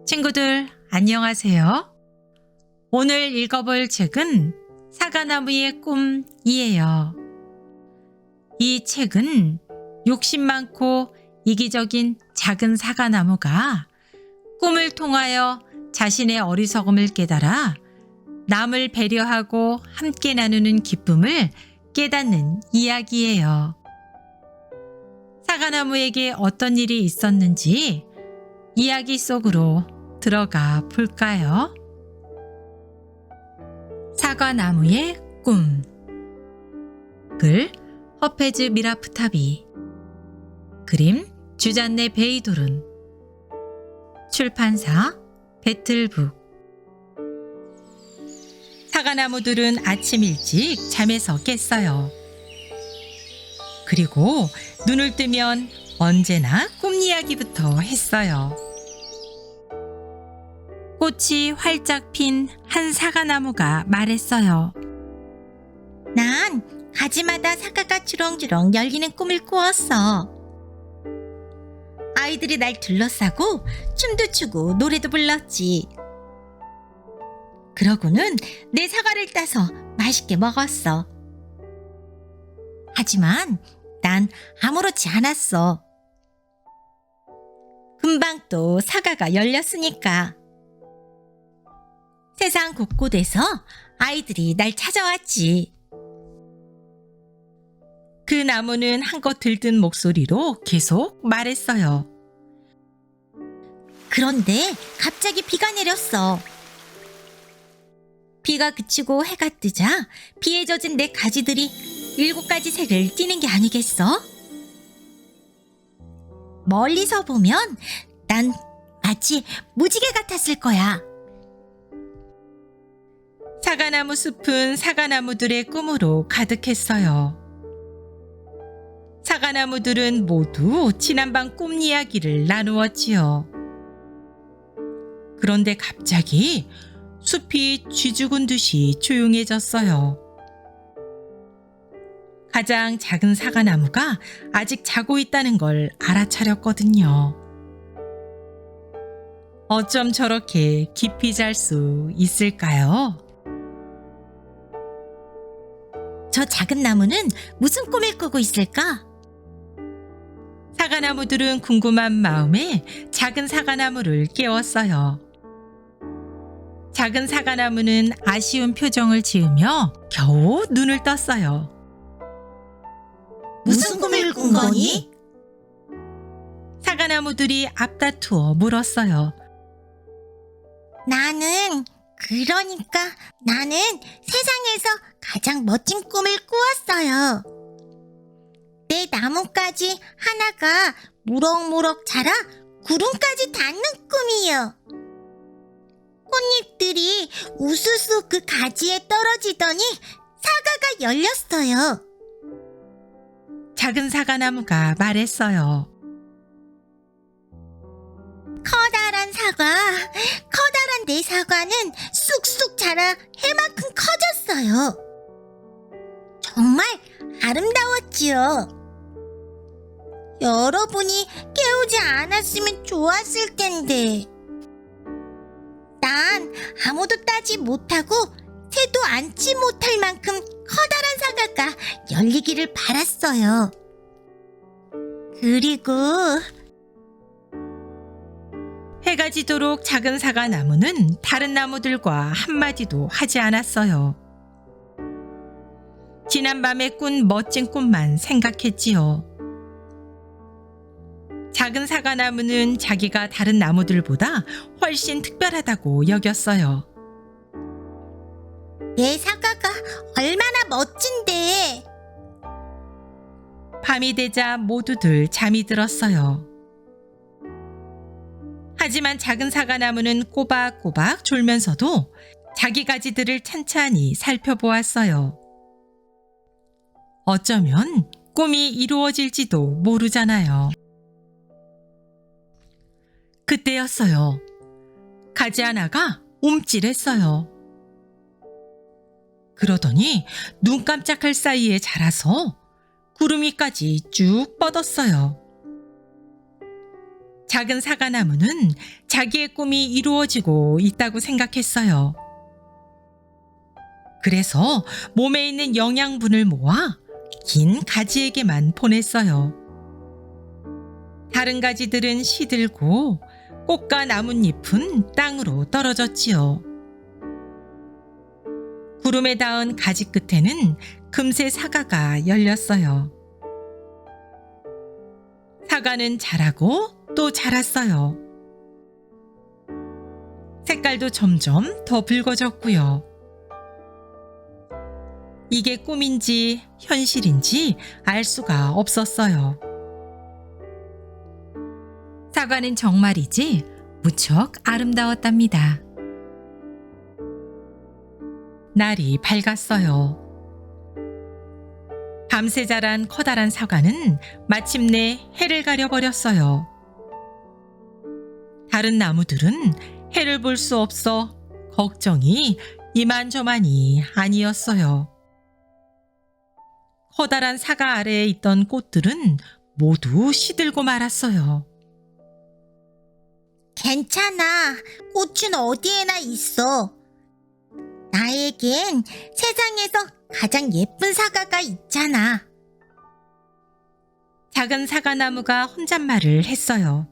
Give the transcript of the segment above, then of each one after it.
친구들, 안녕하세요. 오늘 읽어볼 책은 사과나무의 꿈이에요. 이 책은 욕심 많고 이기적인 작은 사과나무가 꿈을 통하여 자신의 어리석음을 깨달아 남을 배려하고 함께 나누는 기쁨을 깨닫는 이야기예요. 사과나무에게 어떤 일이 있었는지 이야기 속으로 들어가 볼까요? 사과나무의 꿈. 글 허페즈 미라프타비. 그림 주잔네 베이도른. 출판사 배틀북. 사과나무들은 아침 일찍 잠에서 깼어요. 그리고 눈을 뜨면 언제나 꿈 이야기부터 했어요. 꽃이 활짝 핀 한 사과나무가 말했어요. 난 가지마다 사과가 주렁주렁 열리는 꿈을 꾸었어. 아이들이 날 둘러싸고 춤도 추고 노래도 불렀지. 그러고는 내 사과를 따서 맛있게 먹었어. 하지만 난 아무렇지 않았어. 금방 또 사과가 열렸으니까. 세상 곳곳에서 아이들이 날 찾아왔지. 그 나무는 한껏 들뜬 목소리로 계속 말했어요. 그런데 갑자기 비가 내렸어. 비가 그치고 해가 뜨자 비에 젖은 내 가지들이 7가지 색을 띠는 게 아니겠어? 멀리서 보면 난 마치 무지개 같았을 거야. 사과나무 숲은 사과나무들의 꿈으로 가득했어요. 사과나무들은 모두 지난밤 꿈 이야기를 나누었지요. 그런데 갑자기 숲이 쥐죽은 듯이 조용해졌어요. 가장 작은 사과나무가 아직 자고 있다는 걸 알아차렸거든요. 어쩜 저렇게 깊이 잘 수 있을까요? 저 작은 나무는 무슨 꿈을 꾸고 있을까? 사과나무들은 궁금한 마음에 작은 사과나무를 깨웠어요. 작은 사과나무는 아쉬운 표정을 지으며 겨우 눈을 떴어요. 무슨 꿈을 꾼 거니? 사과나무들이 앞다투어 물었어요. 나는 세상에서 가장 멋진 꿈을 꾸었어요. 내 나뭇가지 하나가 무럭무럭 자라 구름까지 닿는 꿈이요. 꽃잎들이 우수수 그 가지에 떨어지더니 사과가 열렸어요. 작은 사과나무가 말했어요. 커다란 내 사과는 쑥쑥 자라 해만큼 커졌어요. 정말 아름다웠지요. 여러분이 깨우지 않았으면 좋았을 텐데. 난 아무도 따지 못하고 새도 앉지 못할 만큼 커다란 사과가 열리기를 바랐어요. 그리고 해가 지도록 작은 사과나무는 다른 나무들과 한마디도 하지 않았어요. 지난밤에 꾼 멋진 꿈만 생각했지요. 작은 사과나무는 자기가 다른 나무들보다 훨씬 특별하다고 여겼어요. 내 사과가 얼마나 멋진데. 밤이 되자 모두들 잠이 들었어요. 하지만 작은 사과나무는 꼬박꼬박 졸면서도 자기 가지들을 찬찬히 살펴보았어요. 어쩌면 꿈이 이루어질지도 모르잖아요. 그때였어요. 가지 하나가 움찔했어요. 그러더니 눈 깜짝할 사이에 자라서 구름 위까지 쭉 뻗었어요. 작은 사과나무는 자기의 꿈이 이루어지고 있다고 생각했어요. 그래서 몸에 있는 영양분을 모아 긴 가지에게만 보냈어요. 다른 가지들은 시들고 꽃과 나뭇잎은 땅으로 떨어졌지요. 구름에 닿은 가지 끝에는 금세 사과가 열렸어요. 사과는 자라고 또 자랐어요. 색깔도 점점 더 붉어졌고요. 이게 꿈인지 현실인지 알 수가 없었어요. 사과는 정말이지 무척 아름다웠답니다. 날이 밝았어요. 밤새 자란 커다란 사과는 마침내 해를 가려버렸어요. 다른 나무들은 해를 볼 수 없어 걱정이 이만저만이 아니었어요. 커다란 사과 아래에 있던 꽃들은 모두 시들고 말았어요. 괜찮아. 꽃은 어디에나 있어. 나에겐 세상에서 가장 예쁜 사과가 있잖아. 작은 사과나무가 혼잣말을 했어요.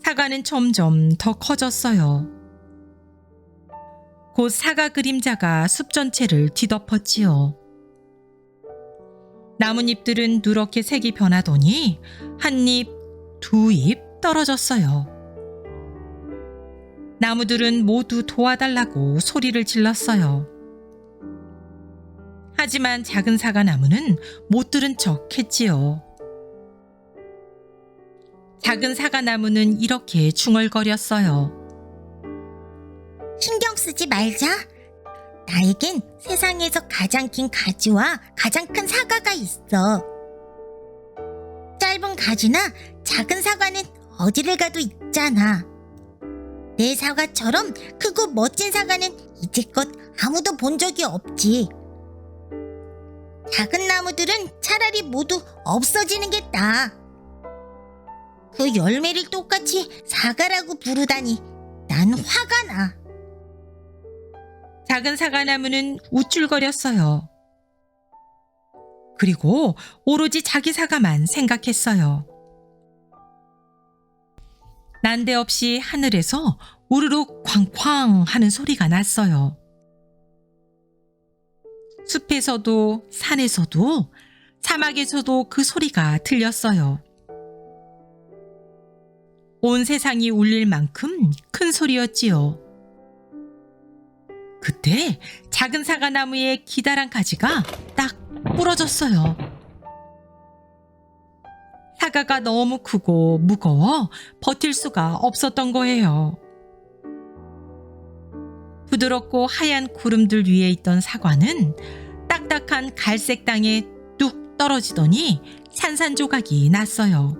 사과는 점점 더 커졌어요. 곧 사과 그림자가 숲 전체를 뒤덮었지요. 나뭇잎들은 누렇게 색이 변하더니 한 잎, 두 잎 떨어졌어요. 나무들은 모두 도와달라고 소리를 질렀어요. 하지만 작은 사과나무는 못 들은 척 했지요. 작은 사과나무는 이렇게 중얼거렸어요. 신경 쓰지 말자. 나에겐 세상에서 가장 긴 가지와 가장 큰 사과가 있어. 짧은 가지나 작은 사과는 어디를 가도 있잖아. 내 사과처럼 크고 멋진 사과는 이제껏 아무도 본 적이 없지. 작은 나무들은 차라리 모두 없어지는 게 나아. 그 열매를 똑같이 사과라고 부르다니 난 화가 나. 작은 사과나무는 우쭐거렸어요. 그리고 오로지 자기 사과만 생각했어요. 난데없이 하늘에서 우르륵 쾅쾅 하는 소리가 났어요. 숲에서도 산에서도 사막에서도 그 소리가 들렸어요. 온 세상이 울릴 만큼 큰 소리였지요. 그때 작은 사과나무의 기다란 가지가 딱 부러졌어요. 사과가 너무 크고 무거워 버틸 수가 없었던 거예요. 부드럽고 하얀 구름들 위에 있던 사과는 딱딱한 갈색 땅에 뚝 떨어지더니 산산조각이 났어요.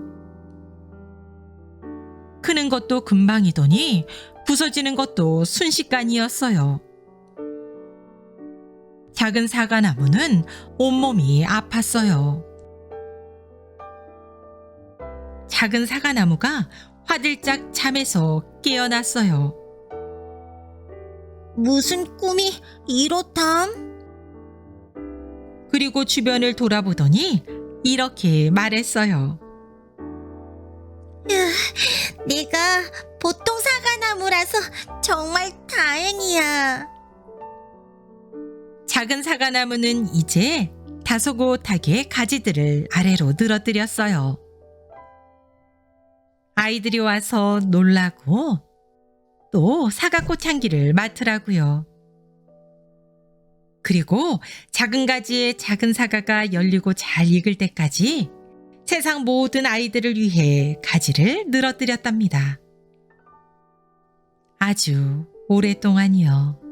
크는 것도 금방이더니 부서지는 것도 순식간이었어요. 작은 사과나무는 온몸이 아팠어요. 작은 사과나무가 화들짝 잠에서 깨어났어요. 무슨 꿈이 이렇담? 그리고 주변을 돌아보더니 이렇게 말했어요. 내가 보통 사과나무라서 정말 다행이야. 작은 사과나무는 이제 다소곳하게 가지들을 아래로 늘어뜨렸어요. 아이들이 와서 놀라고 또 사과꽃 향기를 맡으라고요. 그리고 작은 가지에 작은 사과가 열리고 잘 익을 때까지 세상 모든 아이들을 위해 가지를 늘어뜨렸답니다. 아주 오랫동안이요.